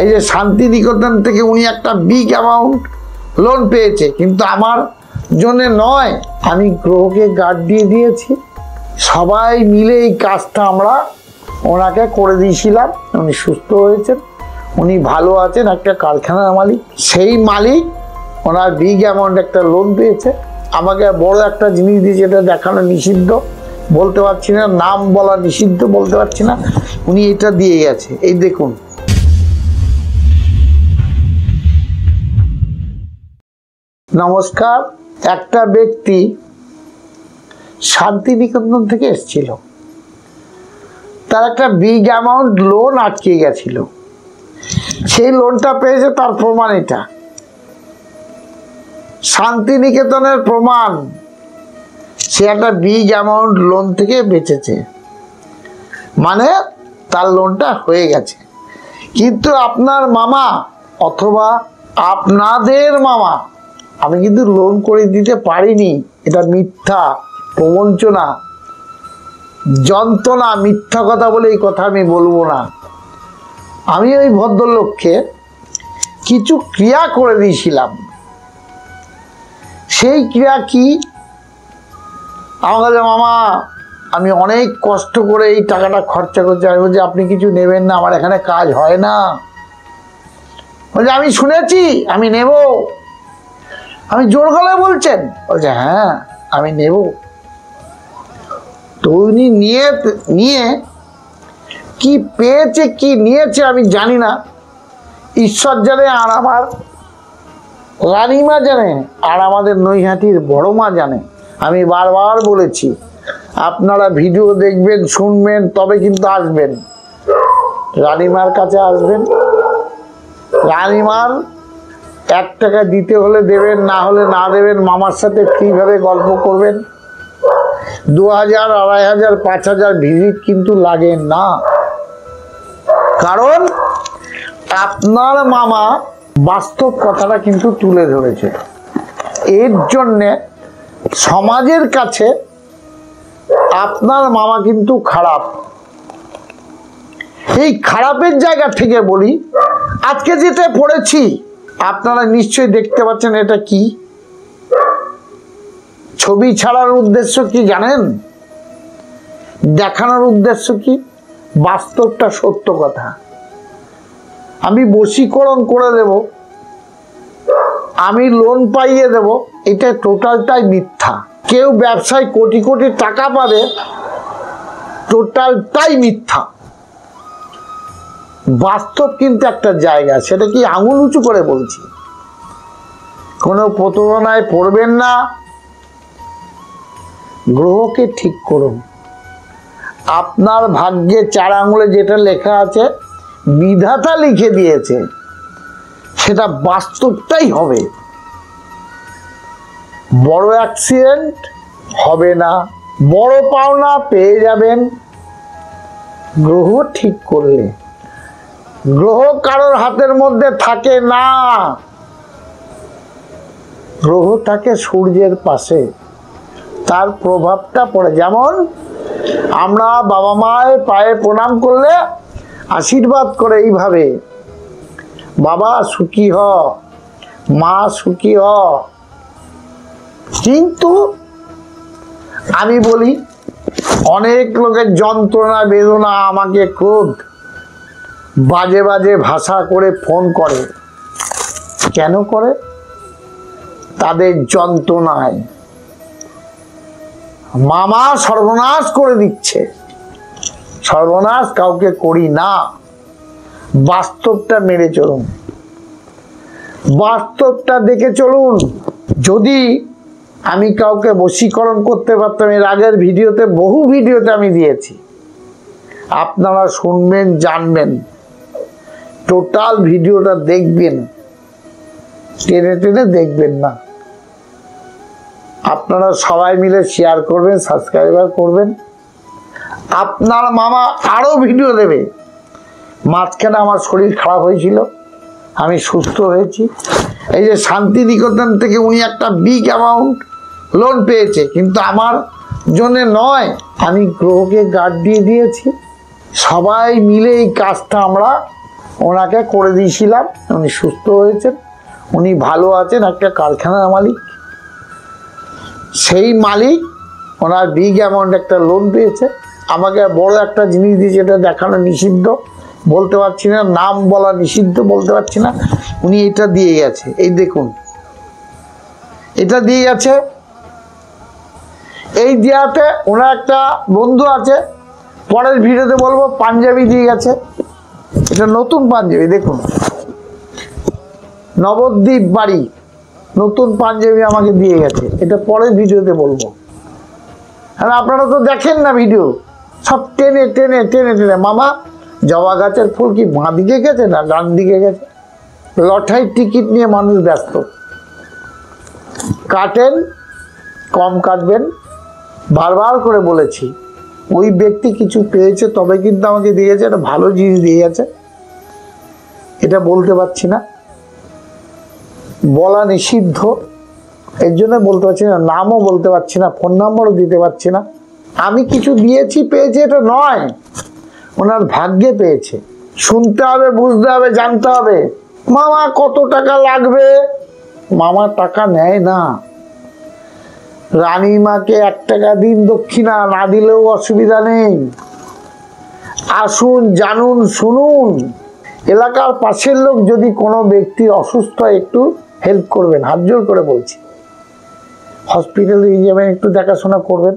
এই যে শান্তিনিকেতন থেকে উনি একটা বিগ অ্যামাউন্ট লোন পেয়েছে, কিন্তু আমার জন্য নয়, আমি গ্রহকে গার্ড দিয়ে দিয়েছি। সবাই মিলে এই কাজটা আমরা ওনাকে করে দিয়েছিলাম। উনি সুস্থ হয়েছেন, উনি ভালো আছেন, একটা কারখানার মালিক। সেই মালিক ওনার বিগ অ্যামাউন্ট একটা লোন পেয়েছে। আমাকে বড় একটা জিনিস দিয়েছে, এটা দেখানো নিষিদ্ধ, বলতে পারছি না, নাম বলা নিষিদ্ধ, বলতে পারছি না। উনি এটা দিয়ে গেছে, এই দেখুন। নমস্কার। একটা ব্যক্তি শান্তিনিকেতন থেকে এসেছিল, তার একটা বিগ অ্যামাউন্ট লোন আটকে গেছিল। সেই লোনটা পেয়েছে, তার প্রমাণ এটা, শান্তিনিকেতনের প্রমাণ। সে একটা বিগ অ্যামাউন্ট লোন থেকে বেঁচেছে, মানে তার লোনটা হয়ে গেছে। কিন্তু আপনার মামা অথবা আপনাদের মামা, আমি কিন্তু লোন করে দিতে পারিনি, এটা মিথ্যা প্রবঞ্চনা, যন্ত্রণা, মিথ্যা কথা বলে এই কথা আমি বলবো না। আমি ওই ভদ্রলোককে কিছু ক্রিয়া করে দিয়েছিলাম। সেই ক্রিয়া কি? আমার কাছে মামা, আমি অনেক কষ্ট করে এই টাকাটা খরচা করছি। আমি বলছি আপনি কিছু নেবেন না, আমার এখানে কাজ হয় না। বলছে আমি শুনেছি, আমি নেব। আমি জোর গলায় বলছেন? বলছে হ্যাঁ আমি নেব। তো উনি নিয়ে কি পেয়েছে কি নিয়েছে আমি জানি না, ঈশ্বর জানে, আর আমার রানীমা জানে, আর আমাদের নৈহাটির বড় মা জানে। আমি বারবার বলেছি, আপনারা ভিডিও দেখবেন, শুনবেন, তবে কিন্তু আসবেন, রানীমার কাছে আসবেন। রানীমার 1 টাকা দিতে হলে দেবেন, না হলে না দেবেন। মামার সাথে ফ্রিভাবে গল্প করবেন। 2000, 2500, 5000 ভিজিট কিন্তু লাগে না, কারণ আপনার মামা বাস্তব কথাটা কিন্তু তুলে ধরেছে। এর জন্যে সমাজের কাছে আপনার মামা কিন্তু খারাপ। এই খারাপের জায়গা থেকে বলি, আজকে যেটা পড়েছি আপনারা নিশ্চয়ই দেখতে পাচ্ছেন, এটা কি? ছবি ছাড়ার উদ্দেশ্য কি জানেন? দেখানোর উদ্দেশ্য কি? বাস্তবটা, সত্য কথা। আমি বশীকরণ করে দেব, আমি লোন পাইয়ে দেব, এটা টোটালটাই মিথ্যা। কেউ ব্যবসায় কোটি কোটি টাকা পাবে, টোটালটাই মিথ্যা। বাস্তব কিন্তু একটা জায়গা, সেটা কি আঙুল উঁচু করে বলছি। কোনো প্রতারণায় পড়বেন না। গ্রহকে ঠিক করুন। আপনার ভাগ্যে 4 আঙুলে যেটা লেখা আছে, বিধাতা লিখে দিয়েছে, সেটা বাস্তবটাই হবে। বড় অ্যাক্সিডেন্ট হবে না, বড় পাওনা পেয়ে যাবেন গ্রহ ঠিক করলে। গ্রহ কারোর হাতের মধ্যে থাকে না, গ্রহ থাকে সূর্যের পাশে, তার প্রভাবটা পড়ে। যেমন আমরা বাবা মায়ের পায়ে প্রণাম করলে আশীর্বাদ করে এইভাবে, বাবা সুখী হ, মা সুখী হ। কিন্তু আমি বলি, অনেক লোকের যন্ত্রণা, বেদনা, আমাকে ক্রোধ, বাজে বাজে ভাষা করে ফোন করে। কেন করে? তাদের যন্ত্রণায় মামা সর্বনাশ করে দিচ্ছে। সর্বনাশ কাউকে করি না। বাস্তবটা মেনে চলুন, বাস্তবটা দেখে চলুন। যদি আমি কাউকে বশীকরণ করতে পারতাম, এর আগের ভিডিওতে, বহু ভিডিওতে আমি দিয়েছি, আপনারা শুনবেন, জানবেন, টোটাল ভিডিওটা দেখবেন, টেনে টেনে দেখবেন না। আপনারা সবাই মিলে শেয়ার করবেন, সাবস্ক্রাইবার করবেন। আপনার মামা আরো ভিডিও দেবে। মাঝখানে আমার শরীর খারাপ হয়েছিল, আমি সুস্থ হয়েছি। এই যে শান্তিনিকেতন থেকে উনি একটা বিগ অ্যামাউন্ট লোন পেয়েছে, কিন্তু আমার জন্য নয়, আমি গ্রহকে গার্ড দিয়ে দিয়েছি। সবাই মিলে এই কাজটা আমরা ওনাকে করে দিয়েছিলাম, উনি সুস্থ হয়েছেন, উনি ভালো আছেন, একটা কারখানার মালিক। সেই মালিক ওনার বিগ অ্যামাউন্ট একটা লোন পেয়েছে, আমাকে বড় একটা জিনিস দিয়েছে, এটা দেখানো নিষিদ্ধ, বলতে পারছি না, নাম বলা নিষিদ্ধ, বলতে পারছি না। উনি এটা দিয়ে গেছে, এই দেখুন, এটা দিয়ে গেছে। এই দেওয়াতে ওনার একটা বন্ধু আছে, পরের ভিডিওতে বলবো, পাঞ্জাবি দিয়ে গেছে। এটা নতুন পাঞ্জাবি, দেখুন, নবদ্বীপ বাড়ি, নতুন পাঞ্জাবি আমাকে দিয়ে গেছে। এটা পরের ভিডিওতে বলবো। হ্যাঁ, আপনারা তো দেখেন না ভিডিও, সব টেনে টেনে টেনে টেনে। মামা, জবা গাছের ফুল কি বাঁ দিকে গেছে না ডান দিকে গেছে? লটারির টিকিট নিয়ে মানুষ ব্যস্ত। কাটেন, কম কাটবেন। বারবার করে বলেছি, ওই ব্যক্তি কিছু পেয়েছে তবে কিন্তু আমাকে দিয়ে গেছে, একটা ভালো জিনিস দিয়ে গেছে। এটা বলতে পারছি না, বলা নিষিদ্ধ, এর জন্য বলতে পারছি না, নামও বলতে পারছি না, ফোন নাম্বারও দিতে পারছি না। আমি কিছু দিয়েছি, পেয়েছি, এটা নয়, ওনার ভাগ্যে পেয়েছে। শুনতে হবে, বুঝতে হবে, জানতে হবে। মামা কত টাকা লাগবে? মামা টাকা নেয় না। রানীমাকে 1 টাকা দিন দক্ষিণা, না দিলেও অসুবিধা নেই। আসুন, জানুন, শুনুন। এলাকার পাশের লোক যদি কোনো ব্যক্তি অসুস্থ, একটু হেল্প করবেন, হাত জোর করে বলছি। হসপিটালে নিয়ে যাবেন, একটু দেখাশোনা করবেন।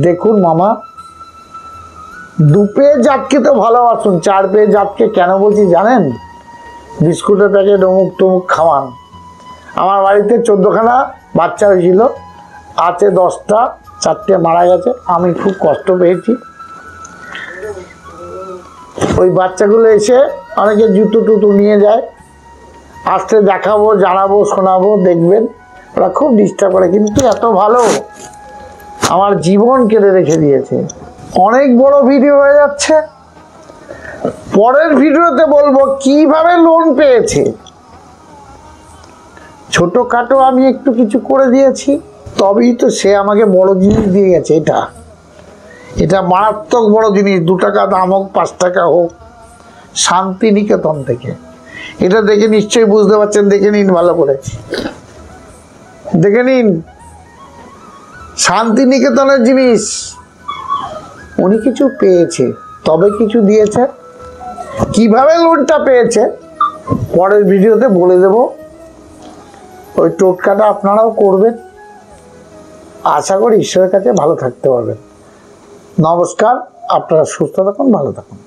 দেখুন মামা, 2 পেয়ে জাতকে তো ভালোবাসুন, 4 পেয়ে জাতকে কেন বলছি জানেন? বিস্কুটের প্যাকেট অমুক টমুক খাওয়ান। আমার বাড়িতে 14খানা বাচ্চা হয়েছিল, আছে 10টা, 4টে মারা গেছে। আমি খুব কষ্ট পেয়েছি। ওই বাচ্চাগুলো এসে অনেকে জুতো টুতো নিয়ে যায়, আসতে দেখাবো, জানাবো, শোনাবো, দেখবেন। ওরা খুব ডিস্টার্ব করে, কিন্তু এত ভালো, আমার জীবন কেড়ে রেখে দিয়েছে। অনেক বড় ভিডিও হয়ে যাচ্ছে, পরের ভিডিওতে বলবো কিভাবে লোন পেয়েছে। ছোটখাটো আমি একটু কিছু করে দিয়েছি, তবেই তো সে আমাকে বড় জিনিস দিয়ে গেছে। এটা মারাত্মক বড় জিনিস। 2 টাকা দাম হোক, 5 টাকা হোক, শান্তিনিকেতন থেকে। এটা দেখে নিশ্চয়ই বুঝতে পারছেন, দেখে নিন, ভালো করে দেখে নিন। শান্তিনিকেতনের জিনিস। উনি কিছু পেয়েছে, তবে কিছু দিয়েছে। কিভাবে লোনটা পেয়েছে পরের ভিডিওতে বলে দেব। ওই টোটকাটা আপনারাও করবেন। আশা করি ঈশ্বরের কাছে ভালো থাকতে পারবেন। নমস্কার, আপনারা সুস্থ থাকুন, ভালো থাকুন।